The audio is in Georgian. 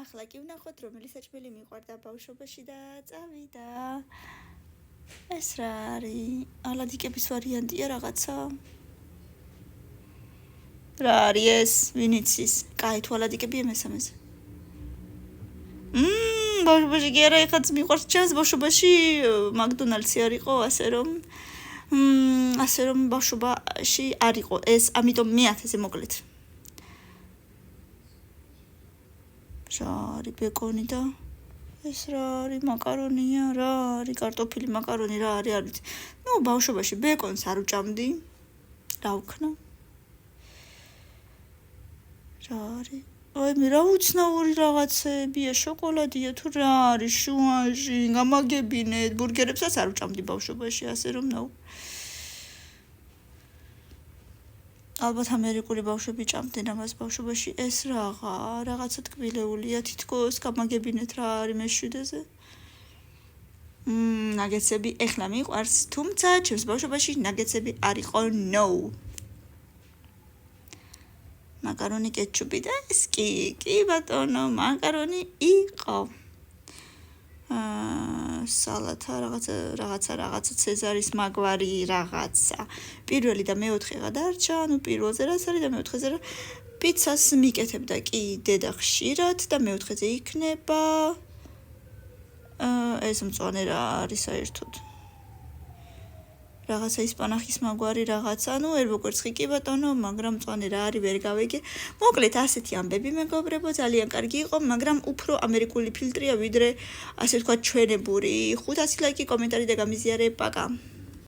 ახლა კი ვნახოთ რომელი საჭმელი მიყვარდა ბავშვობაში და წავიდა. ეს რა არის? ალადიკების ვარიანტია რაღაცა? რა არის ეს? ვინ იცის? კაი, თუ ალადიკებია მესამეზე. ბავშვობაში კი არა, ეხაც მიყვარს ჩემს ბავშვობაში მაკდონალდსი არ იყო, ასე რომ ბავშვობაში არ იყო ეს, ამიტომ მე-1000-ზე მოკლედ. რა არის ბეკონი და ეს რა არის მაკარონია, რა არის კარტოფილი, მაკარონი, რა არის არ ვიცი. ბავშვობაში ბეკონს არ უჭამდი. რა ვქნა? რა არის? აი მე რა უცნაური რაღაცებია, შოკოლადია თუ რა არის, შუაში, გამაგებინეთ, ბურგერებსაც არ უჭამდი ბავშვობაში, ასე რომ ალბათ ამერიკული ბავშვები ჭამდნენ ამას ბავშვობაში. ეს რაღაცა ტკბილეულია, თითქოს გამაგებინეთ რა არის მეშვიდეზე. ნაგეცები ეხლა მიყვარს, თუმცა ჩემს ბავშვობაში ნაგეცები არ იყო, no. მაკარონი, კეჩუპი და ეს კი ბატონო, მაკარონი იყო. სალათა რაღაცა ცეზარის მაგვარი რაღაცა. პირველი და მეოთხე გადარჩა, პირველზე რაც არის და მეოთხეზე რა პიცას მიკეთებდა კი დედა ხშირად და მეოთხეზე იქნება ეს მწვანე რა არის საერთოდ. რაღაცა ისპანახის მაგვარი რაღაცა, ერთ ბოკვერცხი კი ბატონო, მაგრამ მწვანე რა არის ვერ გავიგე. მოკლედ ასეთი ამბები მეგობრებო, ძალიან კარგი იყო, მაგრამ უფრო ამერიკული ფილტრია ვიდრე ასე ვთქვათ ჩვენებური. 500 ლაიკი, კომენტარი და გამიზიარე, პაკა.